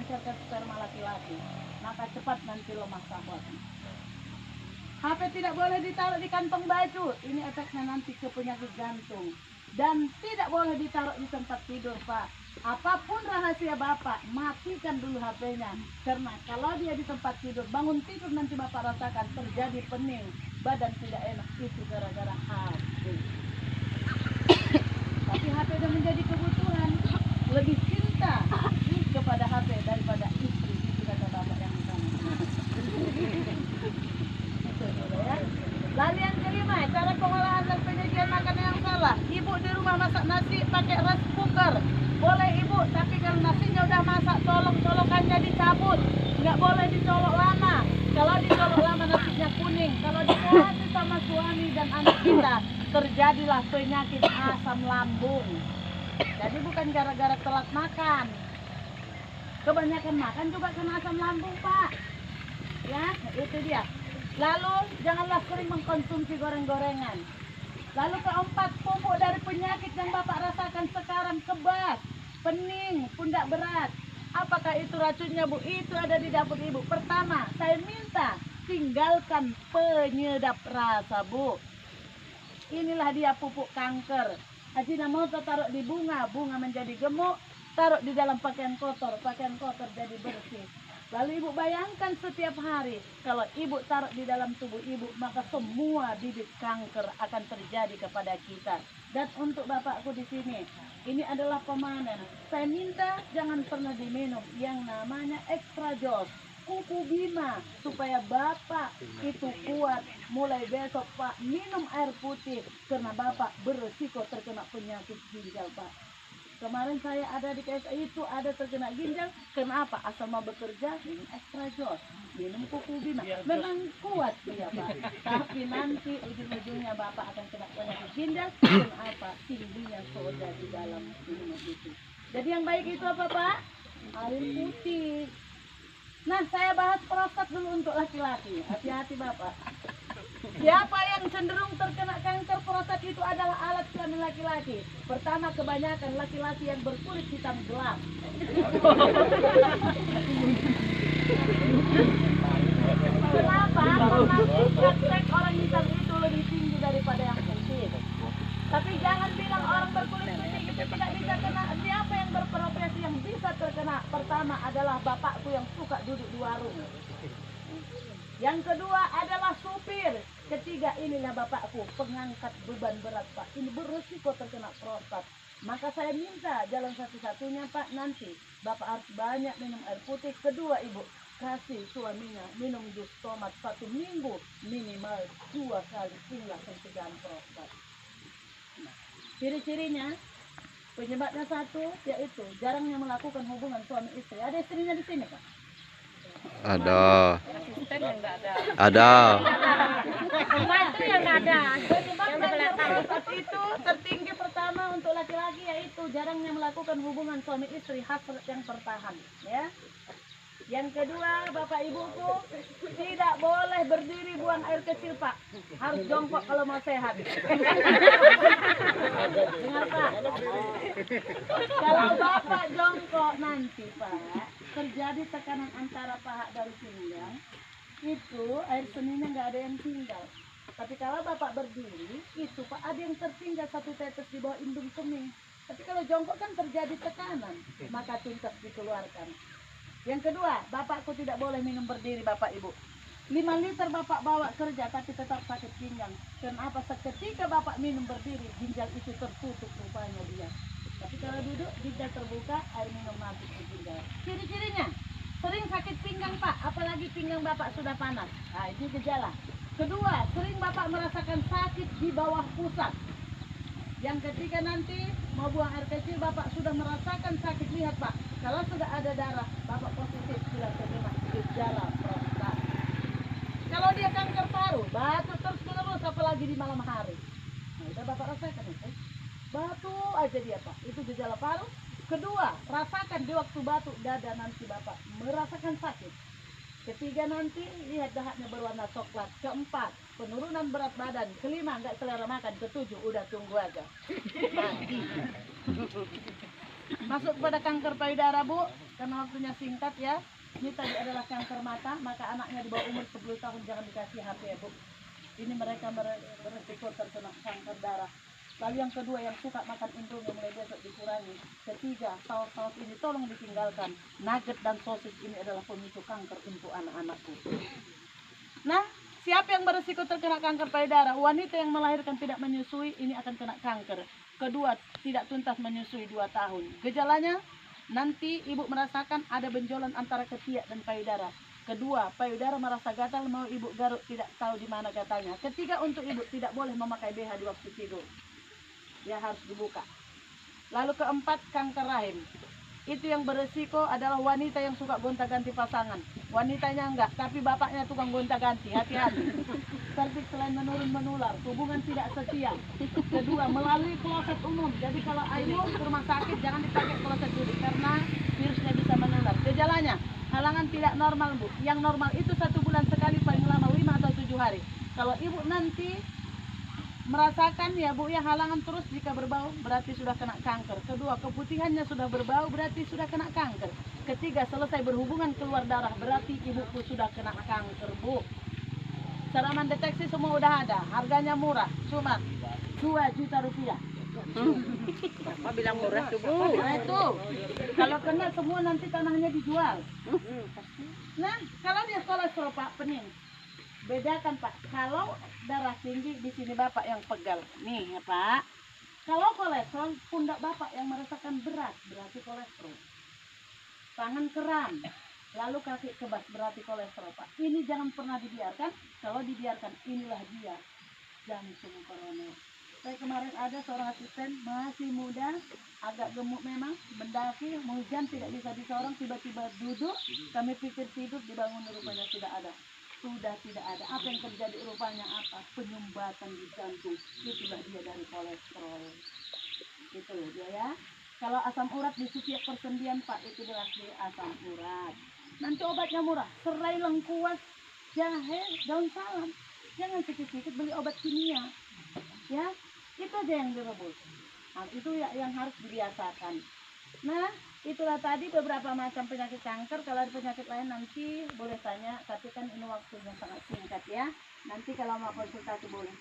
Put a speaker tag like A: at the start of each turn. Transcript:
A: mengencerkan sperma laki-laki, maka cepat nanti lemah syahwatnya. HP tidak boleh ditaruh di kantong baju, ini efeknya nanti ke penyakit jantung. Dan tidak boleh ditaruh di tempat tidur, Pak. Apapun rahasia Bapak, matikan dulu HP-nya. Karena kalau dia di tempat tidur, bangun tidur nanti Bapak rasakan terjadi pening, badan tidak enak, itu gara-gara HP. Tapi HP sudah menjadi kebutuhan, lebih cinta kepada HP daripada istri, itu kata Bapak yang di sana. Ya. Lalu yang kelima, cara pengolahan dan penyajian makanan yang salah. Ibu di rumah masak nasi pakai rice cooker, boleh ibu, tapi kalau nasinya udah masak, tolong colokannya dicabut, nggak boleh dicolok lama. Kalau dicolok lama nasinya kuning. Kalau dikasih sama suami dan anak kita, terjadilah penyakit asam lambung. Jadi bukan gara-gara telat makan, kebanyakan makan juga kena asam lambung, Pak. Ya, itu dia. Lalu janganlah sering mengkonsumsi goreng-gorengan. Lalu keempat, pupuk dari penyakit yang Bapak rasakan sekarang, kebas, pening, pundak berat. Apakah itu racunnya, Bu? Itu ada di dapur Ibu. Pertama, saya minta tinggalkan penyedap rasa, Bu. Inilah dia pupuk kanker. Ajinomoto taruh di bunga, bunga menjadi gemuk. Taruh di dalam pakaian kotor jadi bersih. Lalu Ibu bayangkan setiap hari, kalau Ibu taruh di dalam tubuh Ibu, maka semua bibit kanker akan terjadi kepada kita. Dan untuk Bapakku di sini, ini adalah pemanen. Saya minta jangan pernah diminum yang namanya extra jos, kuku bima, supaya Bapak itu kuat. Mulai besok Pak, minum air putih, karena Bapak beresiko terkena penyakit ginjal, Pak. Kemarin saya ada di KSA itu ada terkena ginjal. Kenapa? Asal mau bekerja minum extra jos, minum kuku bima. Memang kuat dia, Pak. Tapi nanti ujung-ujungnya Bapak akan kena penyakit ginjal. Kenapa? Tingginya soda di dalam minuman itu. Jadi yang baik itu apa, Pak? Air putih. Nah, saya bahas prostat dulu untuk laki-laki. Hati-hati Bapak. Siapa yang cenderung terkena kanker prostat itu adalah alat kelamin laki-laki. Pertama, kebanyakan laki-laki yang berkulit hitam gelap. Kenapa? Karena tingkat orang hitam itu lebih tinggi daripada yang putih. Tapi jangan bilang orang berkulit putih itu tidak bisa kena. Siapa yang berprofesi yang bisa terkena? Pertama adalah bapakku yang suka duduk di warung. Yang kedua adalah supir. Ketiga, inilah bapakku, pengangkat beban berat, Pak. Ini beresiko terkena prostat. Maka saya minta jalan satu-satunya, Pak, nanti Bapak harus banyak minum air putih. Kedua, Ibu, kasih suaminya minum jus tomat 1 minggu minimal 2 kali. Inilah pencegahan prostat. Nah, ciri-cirinya, penyebabnya satu, yaitu jarangnya melakukan hubungan suami istri. Ada istrinya di sini, Pak?
B: Ada.
C: Asisten yang nggak ada.
B: Ada.
C: Rumah itu yang nggak ada.
A: Penyebab kanker prostat itu tertinggi pertama untuk laki-laki yaitu jarangnya melakukan hubungan suami istri, hasrat yang tertahan, ya. Yang kedua, Bapak Ibuku, tidak boleh berdiri buang air kecil, Pak. Harus jongkok kalau mau sehat. Dengar, Pak. Kalau Bapak jongkok nanti, Pak, terjadi tekanan antara paha dan pinggang, itu air seninya nggak ada yang tinggal. Tapi kalau Bapak berdiri, itu Pak ada yang tertinggal 1 tetes di bawah indung kemih. Tapi kalau jongkok kan terjadi tekanan, maka tuntas dikeluarkan. Yang kedua, Bapakku tidak boleh minum berdiri, Bapak Ibu. 5 liter Bapak bawa kerja tapi tetap sakit pinggang. Kenapa? Seketika Bapak minum berdiri, ginjal itu tertutup rupanya dia. Tapi kalau duduk, ginjal terbuka, air minum masuk ke ginjal. Ciri-cirinya, sering sakit pinggang, Pak. Apalagi pinggang Bapak sudah panas. Nah, ini gejala. Kedua, sering Bapak merasakan sakit di bawah pusat. Yang ketiga nanti, mau buang air kecil, Bapak sudah merasakan sakit. Lihat, Pak. Kalau sudah ada darah, Bapak positif sudah terkena gejala prostat. Kalau dia kanker paru, batuk terus-menerus, apalagi di malam hari. Nah, udah Bapak rasakan itu. Batuk aja dia, Pak. Itu gejala paru. Kedua, rasakan di waktu batuk dada nanti Bapak merasakan sakit. Ketiga nanti, lihat dahaknya berwarna coklat. Keempat, penurunan berat badan. Kelima, nggak selera makan. Ketujuh, udah tunggu aja. Masuk kepada kanker payudara, Bu, karena waktunya singkat ya. Ini tadi adalah kanker mata, maka anaknya di bawah umur 10 tahun jangan dikasih HP ya, Bu. Ini mereka beresiko terkena kanker darah. Lalu yang kedua, yang suka makan indomie mulai besok dikurangi. Ketiga, saus-saus ini tolong ditinggalkan. Nugget dan sosis ini adalah pemicu kanker untuk anak-anakku. Nah, siapa yang beresiko terkena kanker payudara? Wanita yang melahirkan tidak menyusui ini akan kena kanker. Kedua, tidak tuntas menyusui 2 tahun. Gejalanya, nanti ibu merasakan ada benjolan antara ketiak dan payudara. Kedua, payudara merasa gatal, mau ibu garuk tidak tahu di mana gatalnya. Ketiga, untuk ibu tidak boleh memakai BH di waktu tidur. Dia harus dibuka. Lalu keempat, kanker rahim. Itu yang beresiko adalah wanita yang suka gonta-ganti pasangan. Wanitanya enggak, tapi bapaknya tukang gonta-ganti. Hati-hati. Serviks selain menurun menular, hubungan tidak setia. Kedua, melalui kloset umum. Jadi kalau ayo ke rumah sakit jangan dipakai kloset judi karena virusnya bisa menular. Gejalanya, halangan tidak normal, Bu. Yang normal itu 1 bulan sekali, paling lama 5 atau 7 hari. Kalau ibu nanti merasakan ya, Bu, ya halangan terus jika berbau berarti sudah kena kanker. Kedua, keputihannya sudah berbau berarti sudah kena kanker. Ketiga, selesai berhubungan keluar darah berarti ibuku sudah kena kanker, Bu. Cara mendeteksi semua udah ada, harganya murah, cuma 2 juta rupiah.
C: Apa bilang murah tuh, Bu?
A: Nah itu, kalau kena semua nanti tanahnya dijual. Nah, kalau dia kolesterol Pak, pening. Bedakan Pak, kalau darah tinggi di sini Bapak yang pegal. Nih ya Pak. Kalau kolesterol, pundak Bapak yang merasakan berat, berarti kolesterol. Tangan kram, lalu kaki kebas, berarti kolesterol Pak. Ini jangan pernah dibiarkan. Kalau dibiarkan, inilah dia jantung koroner. Saya kemarin ada seorang asisten masih muda, agak gemuk memang, mendaki, hujan tidak bisa disorong, tiba-tiba duduk, kami pikir tidur, dibangun rupanya tidak ada. Sudah tidak ada. Apa yang terjadi rupanya apa? Penyumbatan di jantung. Itulah dia dari kolesterol. Itu dia ya. Kalau asam urat di setiap persendian Pak, itu berarti asam urat. Nanti obatnya murah. Serai lengkuas, jahe, daun salam. Jangan sedikit-sedikit beli obat kimia. Ya, itu aja yang direbus. Nah, itu ya yang harus dibiasakan. Nah, itulah tadi beberapa macam penyakit kanker. Kalau ada penyakit lain nanti boleh tanya, tapi kan ini waktunya sangat singkat ya. Nanti kalau mau konsultasi boleh.